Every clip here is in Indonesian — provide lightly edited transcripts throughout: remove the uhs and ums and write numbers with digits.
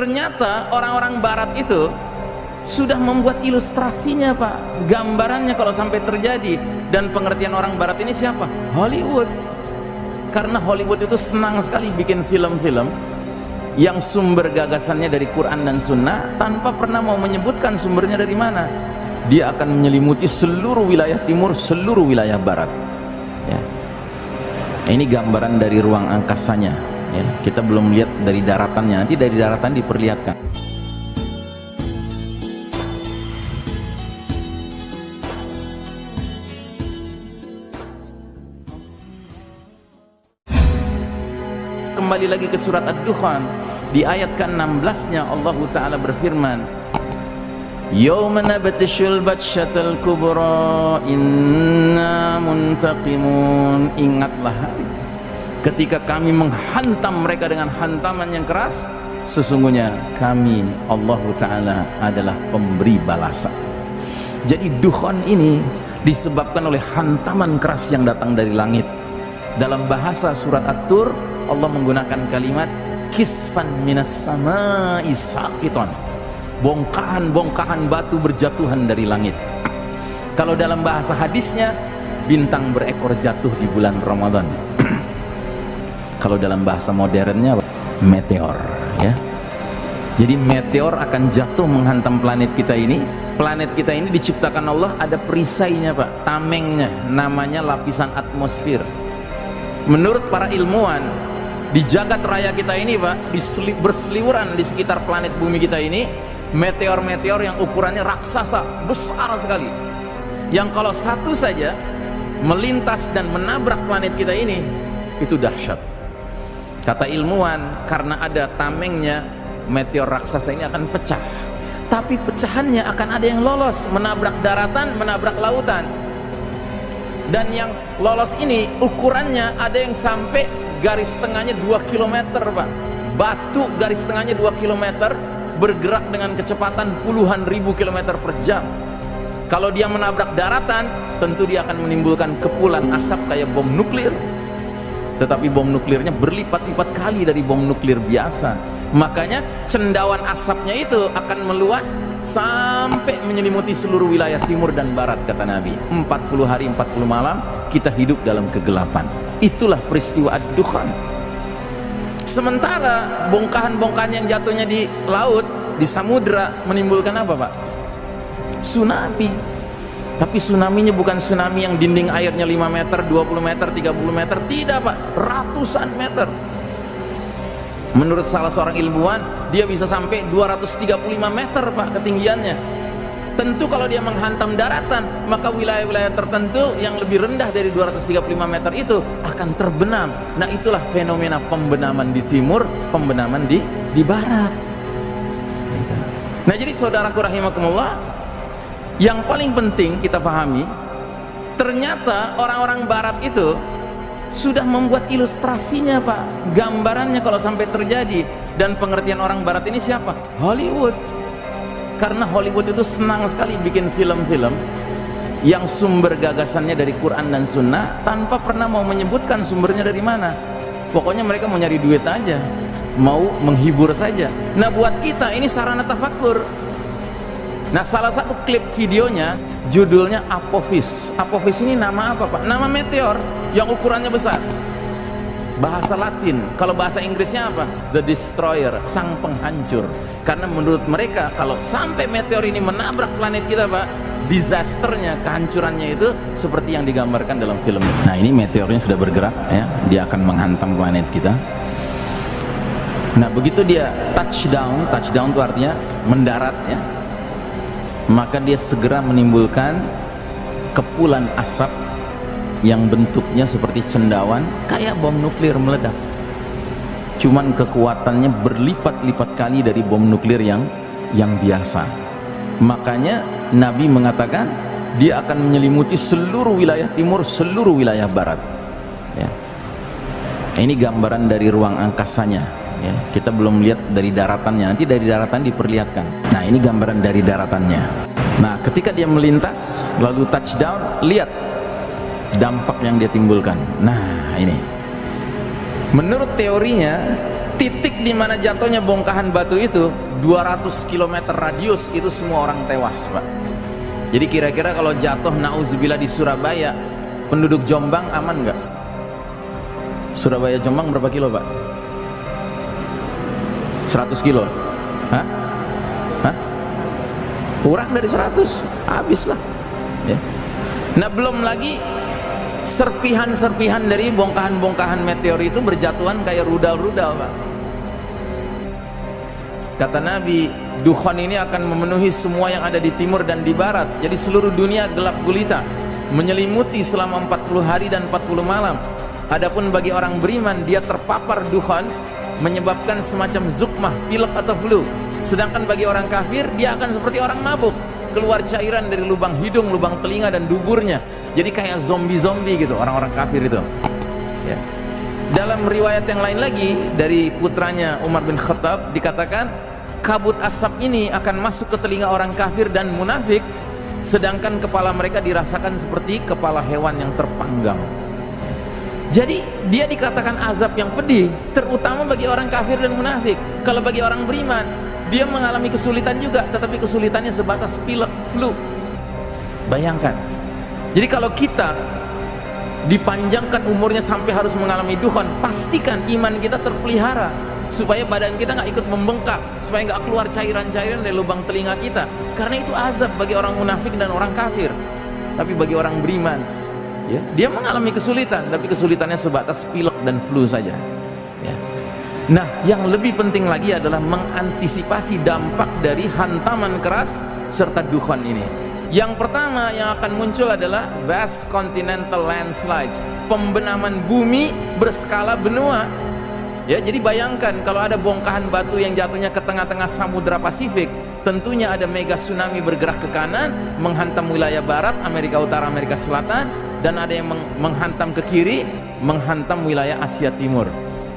Ternyata orang-orang barat itu sudah membuat ilustrasinya, Pak, gambarannya kalau sampai terjadi. Dan pengertian orang barat ini siapa? Hollywood. Karena Hollywood itu senang sekali bikin film-film yang sumber gagasannya dari Quran dan Sunnah tanpa pernah mau menyebutkan sumbernya dari mana. Dia akan menyelimuti seluruh wilayah timur, seluruh wilayah barat ya. Ini gambaran dari ruang angkasanya ya. Kita belum lihat dari daratannya, nanti dari daratan diperlihatkan. Kembali lagi ke surat Ad-Dukhan, di ayat ke-16-nya Allah Ta'ala berfirman, Yawma nabtishul batshatal kubra inna muntaqimun. Ingatlah hari ketika kami menghantam mereka dengan hantaman yang keras, sesungguhnya kami Allah Ta'ala adalah pemberi balasan. Jadi Dukhan ini disebabkan oleh hantaman keras yang datang dari langit. Dalam bahasa surat At-Tur, Allah menggunakan kalimat kisfan minas sama'i saqiton, bongkahan-bongkahan batu berjatuhan dari langit. Kalau dalam bahasa hadisnya, bintang berekor jatuh di bulan Ramadan. Kalau dalam bahasa modernnya, meteor ya. Jadi meteor akan jatuh menghantam planet kita ini. Planet kita ini diciptakan Allah ada perisainya, Pak, tamengnya, namanya lapisan atmosfer. Menurut para ilmuwan, di jagat raya kita ini, Pak, berseliweran di sekitar planet bumi kita ini meteor-meteor yang ukurannya raksasa, besar sekali, yang kalau satu saja melintas dan menabrak planet kita ini, itu dahsyat. Kata ilmuwan, karena ada tamengnya, meteor raksasa ini akan pecah, tapi pecahannya akan ada yang lolos, menabrak daratan, menabrak lautan. Dan yang lolos ini ukurannya ada yang sampai garis tengahnya 2 km, Pak. Batu garis tengahnya 2 km, bergerak dengan kecepatan puluhan ribu kilometer per jam. Kalau dia menabrak daratan, tentu dia akan menimbulkan kepulan asap kayak bom nuklir. Tetapi bom nuklirnya berlipat-lipat kali dari bom nuklir biasa. Makanya cendawan asapnya itu akan meluas sampai menyelimuti seluruh wilayah timur dan barat, kata Nabi. 40 hari 40 malam kita hidup dalam kegelapan. Itulah peristiwa Ad-Dukhan. Sementara bongkahan-bongkahan yang jatuhnya di laut, di samudra, menimbulkan apa, Pak? Tsunami. Tapi tsunaminya bukan tsunami yang dinding airnya 5 meter, 20 meter, 30 meter. Tidak, Pak, ratusan meter. Menurut salah seorang ilmuwan, dia bisa sampai 235 meter, Pak, ketinggiannya. Tentu kalau dia menghantam daratan, maka wilayah-wilayah tertentu yang lebih rendah dari 235 meter itu akan terbenam. Nah, itulah fenomena pembenaman di timur, pembenaman di barat. Nah, jadi saudaraku rahimakumullah, yang paling penting kita pahami, ternyata orang-orang barat itu sudah membuat ilustrasinya, Pak, gambarannya kalau sampai terjadi. Dan pengertian orang barat ini siapa? Hollywood. Karena Hollywood itu senang sekali bikin film-film yang sumber gagasannya dari Quran dan Sunnah tanpa pernah mau menyebutkan sumbernya dari mana. Pokoknya mereka mau nyari duit aja, mau menghibur saja. Nah, buat kita ini sarana tafakur. Nah, salah satu klip videonya judulnya Apophis. Apophis ini nama apa, Pak? Nama meteor yang ukurannya besar. Bahasa Latin, kalau bahasa Inggrisnya apa? The Destroyer, sang penghancur. Karena menurut mereka kalau sampai meteor ini menabrak planet kita, Pak, disasternya, kehancurannya itu seperti yang digambarkan dalam film. Nah, ini meteornya sudah bergerak ya, dia akan menghantam planet kita. Nah, begitu dia touchdown itu artinya mendarat ya, maka dia segera menimbulkan kepulan asap yang bentuknya seperti cendawan, kayak bom nuklir meledak. Cuman kekuatannya berlipat-lipat kali dari bom nuklir yang biasa. Makanya Nabi mengatakan dia akan menyelimuti seluruh wilayah timur, seluruh wilayah barat ya. Ini gambaran dari ruang angkasanya ya. Kita belum lihat dari daratannya, nanti dari daratan diperlihatkan. Nah, ini gambaran dari daratannya. Nah, ketika dia melintas lalu touchdown, lihat dampak yang dia timbulkan. Nah, ini menurut teorinya titik di mana jatuhnya bongkahan batu itu 200 km radius, itu semua orang tewas, Pak. Jadi kira-kira kalau jatuh nauzubillah di Surabaya, penduduk Jombang aman nggak? Surabaya Jombang berapa kilo, Pak? 100 kilo? Hah? Hah? Kurang dari 100, habislah ya. Nah, belum lagi serpihan-serpihan dari bongkahan-bongkahan meteor itu berjatuhan kayak rudal-rudal, Pak. Kata Nabi, dukhan ini akan memenuhi semua yang ada di timur dan di barat. Jadi seluruh dunia gelap gulita, menyelimuti selama 40 hari dan 40 malam. Adapun bagi orang beriman, dia terpapar dukhan menyebabkan semacam zukmah, pilek atau flu. Sedangkan bagi orang kafir, dia akan seperti orang mabuk, keluar cairan dari lubang hidung, lubang telinga dan duburnya. Jadi kayak zombie-zombie gitu orang-orang kafir itu ya. Dalam riwayat yang lain lagi dari putranya Umar bin Khattab dikatakan, kabut asap ini akan masuk ke telinga orang kafir dan munafik, sedangkan kepala mereka dirasakan seperti kepala hewan yang terpanggang. Jadi dia dikatakan azab yang pedih, terutama bagi orang kafir dan munafik. Kalau bagi orang beriman, dia mengalami kesulitan juga, tetapi kesulitannya sebatas pilek, flu. Bayangkan. Jadi kalau kita dipanjangkan umurnya sampai harus mengalami dukhan, pastikan iman kita terpelihara, supaya badan kita nggak ikut membengkak, supaya nggak keluar cairan-cairan dari lubang telinga kita. Karena itu azab bagi orang munafik dan orang kafir. Tapi bagi orang beriman, ya, dia mengalami kesulitan, tapi kesulitannya sebatas pilek dan flu saja ya. Nah, yang lebih penting lagi adalah mengantisipasi dampak dari hantaman keras serta dukhan ini. Yang pertama yang akan muncul adalah vast continental landslides, pembenaman bumi berskala benua ya. Jadi bayangkan kalau ada bongkahan batu yang jatuhnya ke tengah-tengah Samudra Pasifik, tentunya ada mega tsunami bergerak ke kanan, menghantam wilayah barat, Amerika Utara, Amerika Selatan, dan ada yang menghantam ke kiri, menghantam wilayah Asia Timur.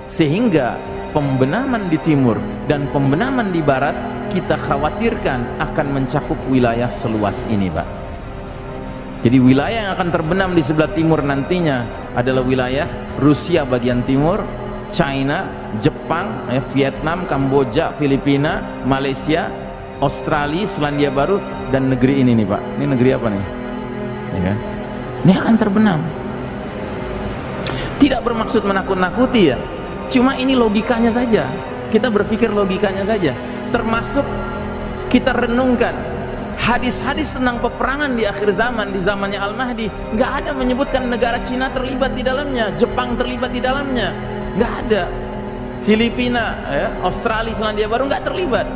Sehingga pembenaman di timur dan pembenaman di barat kita khawatirkan akan mencakup wilayah seluas ini, Pak. Jadi wilayah yang akan terbenam di sebelah timur nantinya adalah wilayah Rusia bagian timur, China, Jepang, Vietnam, Kamboja, Filipina, Malaysia, Australia, Selandia Baru, dan negeri ini nih, Pak. Ini negeri apa nih? Ya kan? Ini akan terbenam. Tidak bermaksud menakut-nakuti ya, cuma ini logikanya saja. Kita berpikir logikanya saja. Termasuk kita renungkan hadis-hadis tentang peperangan di akhir zaman, di zamannya Al-Mahdi, nggak ada menyebutkan negara Cina terlibat di dalamnya, Jepang terlibat di dalamnya, nggak ada. Filipina, ya, Australia, Selandia Baru nggak terlibat.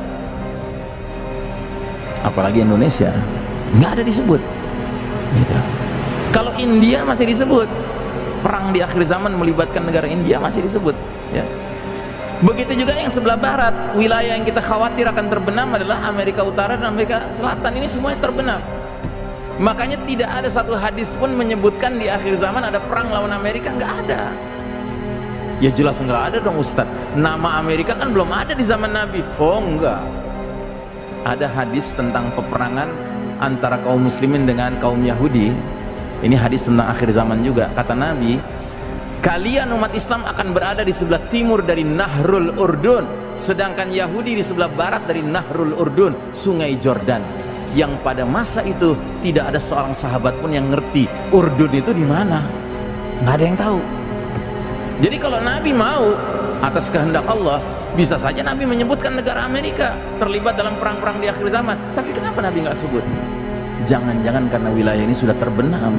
Apalagi Indonesia nggak ada disebut gitu. Kalau India masih disebut, perang di akhir zaman melibatkan negara India masih disebut ya. Begitu juga yang sebelah barat, wilayah yang kita khawatir akan terbenam adalah Amerika Utara dan Amerika Selatan. Ini semuanya terbenam. Makanya tidak ada satu hadis pun menyebutkan di akhir zaman ada perang lawan Amerika, nggak ada. Ya jelas nggak ada dong, Ustadz. Nama Amerika kan belum ada di zaman Nabi. Oh enggak. Ada hadis tentang peperangan antara kaum muslimin dengan kaum Yahudi. Ini hadis tentang akhir zaman juga. Kata Nabi, kalian umat Islam akan berada di sebelah timur dari Nahrul Urdun, sedangkan Yahudi di sebelah barat dari Nahrul Urdun, sungai Jordan. Yang pada masa itu tidak ada seorang sahabat pun yang ngerti Urdun itu di mana. Nggak ada yang tahu. Jadi kalau Nabi mau atas kehendak Allah, bisa saja Nabi menyebutkan negara Amerika terlibat dalam perang-perang di akhir zaman. Tapi kenapa Nabi nggak sebut? Jangan-jangan karena wilayah ini sudah terbenam.